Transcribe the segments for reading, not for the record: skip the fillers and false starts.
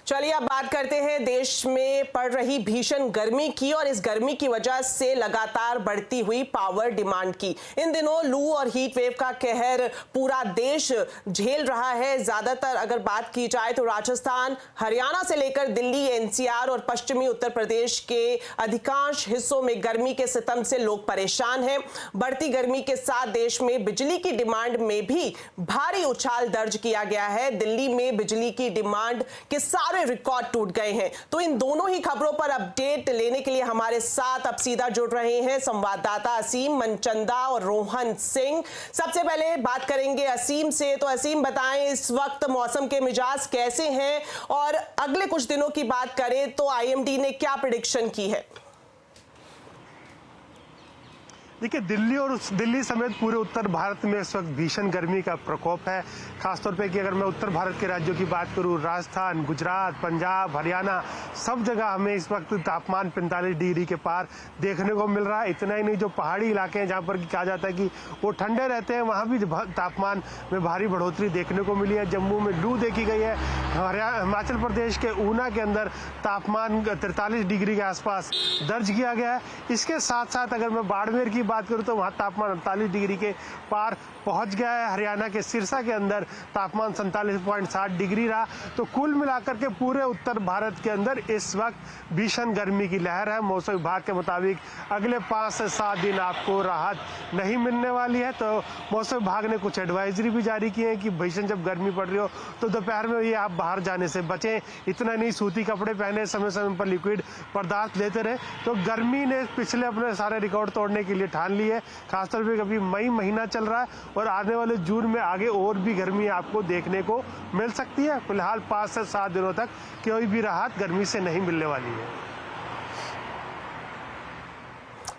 चलिए अब बात करते हैं देश में पड़ रही भीषण गर्मी की और इस गर्मी की वजह से लगातार बढ़ती हुई पावर डिमांड की। इन दिनों लू और हीट वेव का कहर पूरा देश झेल रहा है। ज्यादातर अगर बात की जाए तो राजस्थान, हरियाणा से लेकर दिल्ली, एनसीआर और पश्चिमी उत्तर प्रदेश के अधिकांश हिस्सों में गर्मी के सितम से लोग परेशान हैं। बढ़ती गर्मी के साथ देश में बिजली की डिमांड में भी भारी उछाल दर्ज किया गया है। दिल्ली में बिजली की डिमांड के सारे रिकॉर्ड टूट गए हैं। तो इन दोनों ही खबरों पर अपडेट लेने के लिए हमारे साथ अब सीधा जुड़ रहे हैं संवाददाता असीम मनचंदा और रोहन सिंह। सबसे पहले बात करेंगे असीम से। तो असीम बताएं, इस वक्त मौसम के मिजाज कैसे हैं और अगले कुछ दिनों की बात करें तो आईएमडी ने क्या प्रेडिक्शन की है? देखिए, दिल्ली समेत पूरे उत्तर भारत में इस वक्त भीषण गर्मी का प्रकोप है। खासतौर पे कि अगर मैं उत्तर भारत के राज्यों की बात करूं, राजस्थान, गुजरात, पंजाब, हरियाणा, सब जगह हमें इस वक्त तापमान 45 डिग्री के पार देखने को मिल रहा है। इतना ही नहीं, जो पहाड़ी इलाके हैं जहां पर कहा जाता है कि वो ठंडे रहते हैं, वहां भी तापमान में भारी बढ़ोतरी देखने को मिली है। जम्मू में लू देखी गई है। हिमाचल प्रदेश के ऊना के अंदर तापमान 43 डिग्री के आसपास दर्ज किया गया है। इसके साथ साथ अगर मैं बाड़मेर की बात करूं तो वहां तापमान 48 डिग्री के पार पहुंच गया है। हरियाणा के सिरसा के अंदर तापमान 47.7 डिग्री रहा। तो कुल मिलाकर के पूरे उत्तर भारत के अंदर इस वक्त भीषण गर्मी की लहर है। मौसम विभाग के मुताबिक अगले 5 से 7 दिन आपको राहत नहीं मिलने वाली है। तो मौसम विभाग ने कुछ एडवाइजरी भी जारी की है कि भीषण जब गर्मी पड़ रही हो तो दोपहर में ये आप बाहर जाने से बचें। इतना नहीं, सूती कपड़े पहने, समय समय पर लिक्विड पदार्थ लेते रहे। तो गर्मी ने पिछले अपने सारे रिकॉर्ड तोड़ने के लिए ठान ली है। खासतौर पर अभी मई महीना चल रहा है और आने वाले जून में आगे और भी गर्मी आपको देखने को मिल सकती है। फिलहाल 5 से 7 दिनों तक कोई भी राहत गर्मी से नहीं मिलने वाली है।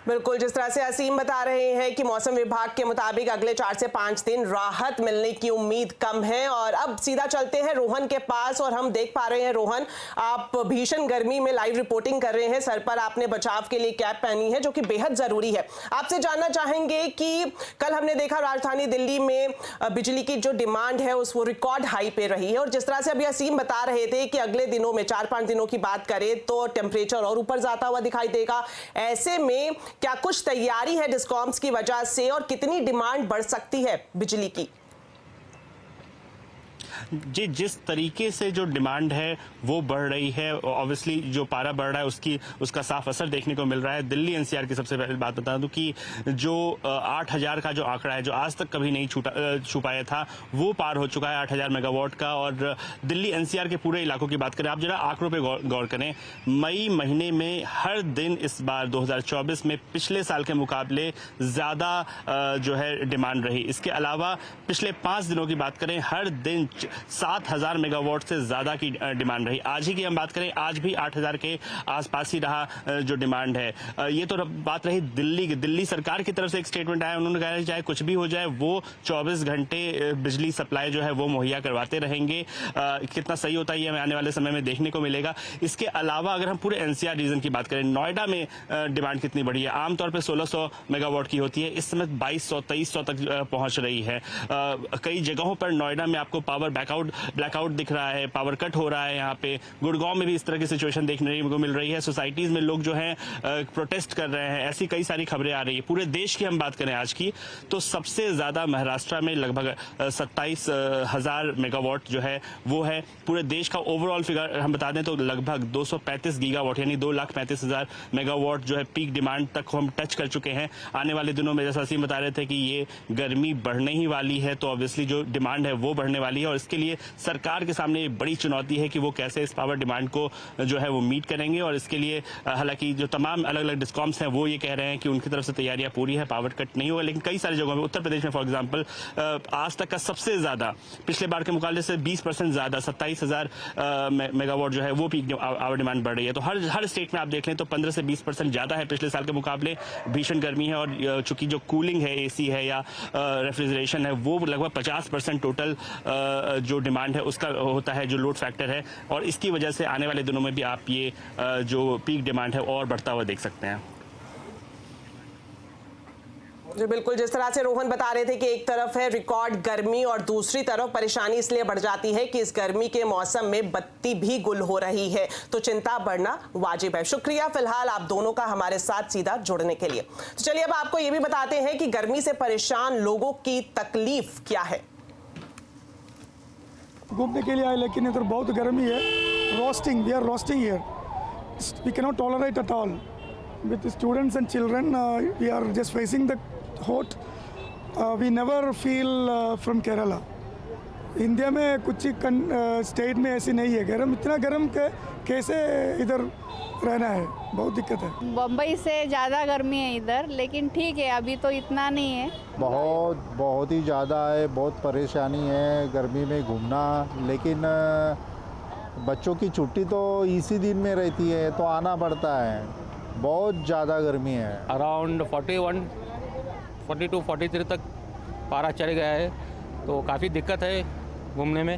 बिल्कुल, जिस तरह से असीम बता रहे हैं कि मौसम विभाग के मुताबिक अगले 4 से 5 दिन राहत मिलने की उम्मीद कम है। और अब सीधा चलते हैं रोहन के पास और हम देख पा रहे हैं, रोहन, आप भीषण गर्मी में लाइव रिपोर्टिंग कर रहे हैं। सर पर आपने बचाव के लिए कैप पहनी है जो कि बेहद जरूरी है। आपसे जानना चाहेंगे कि कल हमने देखा राजधानी दिल्ली में बिजली की जो डिमांड है वो रिकॉर्ड हाई पे रही है और जिस तरह से अभी असीम बता रहे थे कि अगले दिनों में 4-5 दिनों की बात करें तो टेम्परेचर और ऊपर जाता हुआ दिखाई देगा। ऐसे में क्या कुछ तैयारी है डिस्कॉम्स की वजह से और कितनी डिमांड बढ़ सकती है बिजली की? जी, जिस तरीके से जो डिमांड है वो बढ़ रही है, ऑब्वियसली जो पारा बढ़ रहा है उसका साफ असर देखने को मिल रहा है। दिल्ली एनसीआर की सबसे पहले बात बता दूं कि जो 8000 का जो आंकड़ा है, जो आज तक कभी नहीं छू पाया था, वो पार हो चुका है 8000 मेगावाट का। और दिल्ली एनसीआर के पूरे इलाकों की बात करें, आप जरा आंकड़ों पे गौर करें। मई महीने में हर दिन इस बार 2024 में पिछले साल के मुकाबले ज्यादा जो है डिमांड रही। इसके अलावा पिछले 5 दिनों की बात करें, हर दिन 7000 मेगावाट से ज्यादा की डिमांड रही। आज ही की हम बात करें, आज भी 8000 के आसपास ही रहा जो डिमांड है। ये तो बात रही दिल्ली की। दिल्ली सरकार की तरफ से एक स्टेटमेंट आया, उन्होंने कहा चाहे कुछ भी हो जाए वो 24 घंटे बिजली सप्लाई जो है वो मुहैया करवाते रहेंगे। कितना सही होता है ये हमें आने वाले समय में देखने को मिलेगा। इसके अलावा अगर हम पूरे एनसीआर रीजन की बात करें, नोएडा में डिमांड कितनी बढ़ी है? आमतौर पर 1600 मेगावाट की होती है, इस समय 2200-2300 तक पहुंच रही है। कई जगहों पर नोएडा में आपको पावर ब्लैकआउट दिख रहा है, पावर कट हो रहा है। यहाँ पे गुड़गांव में भी इस तरह की सिचुएशन देखने को मिल रही है। सोसाइटीज में लोग जो हैं प्रोटेस्ट कर रहे हैं। ऐसी कई सारी खबरें आ रही है। पूरे देश की हम बात करें आज की तो सबसे ज्यादा महाराष्ट्र में लगभग 27,000 मेगावाट जो है वो है। पूरे देश का ओवरऑल फिगर हम बता दें तो लगभग 235 गीगावाट यानी 2,35,000 मेगावाट जो है पीक डिमांड तक हम टच कर चुके हैं। आने वाले दिनों में जैसा असीम बता रहे थे कि ये गर्मी बढ़ने ही वाली है, तो ऑब्वियसली जो डिमांड है वो बढ़ने वाली है और इसके लिए सरकार के सामने ये बड़ी चुनौती है कि वो कैसे इस पावर डिमांड को जो है वो मीट करेंगे। और इसके लिए हालांकि जो तमाम अलग अलग डिस्कॉम्स हैं वो ये कह रहे हैं कि उनकी तरफ से तैयारियां पूरी है, पावर कट नहीं होगा। लेकिन कई सारी जगहों में, उत्तर प्रदेश में फॉर एग्जांपल, आज तक का सबसे ज्यादा पिछले बार के मुकाबले से 20% ज्यादा 27,000 मेगावाट जो है वो पीक पावर डिमांड बढ़ रही है। तो हर स्टेट में आप देख लें तो 15 से 20% ज्यादा है पिछले साल के मुकाबले। भीषण गर्मी है और चूंकि जो कूलिंग है, एसी है या रेफ्रिजरेशन है, वो लगभग 50% टोटल जो डिमांड है उसका होता है, जो लोड फैक्टर है। और इसकी वजह से आने वाले दिनों में भी आप ये जो पीक डिमांड है और बढ़ता हुआ देख सकते हैं। जी बिल्कुल, जिस तरह से रोहन बता रहे थे कि एक तरफ है रिकॉर्ड गर्मी और दूसरी तरफ परेशानी इसलिए बढ़ जाती है कि इस गर्मी के मौसम में बत्ती भी गुल हो रही है, तो चिंता बढ़ना वाजिब है। शुक्रिया फिलहाल आप दोनों का हमारे साथ सीधा जुड़ने के लिए। तो चलिए अब आपको ये भी बताते हैं कि गर्मी से परेशान लोगों की तकलीफ क्या है। घूमने के लिए आए लेकिन इधर बहुत गर्मी है। Roasting, we are roasting here, we can not tolerate at all with students and children. We are just facing the hot. We never feel from Kerala. India में कुछ स्टेट में ऐसी नहीं है गर्म, इतना गर्म के कैसे इधर रहना है, बहुत दिक्कत है। बम्बई से ज़्यादा गर्मी है इधर, लेकिन ठीक है अभी तो इतना नहीं है। बहुत ही ज़्यादा है, बहुत परेशानी है गर्मी में घूमना। लेकिन बच्चों की छुट्टी तो इसी दिन में रहती है तो आना पड़ता है। बहुत ज़्यादा गर्मी है। अराउंड 41, 42, 43 तक पारा चढ़ गया है, तो काफ़ी दिक्कत है घूमने में।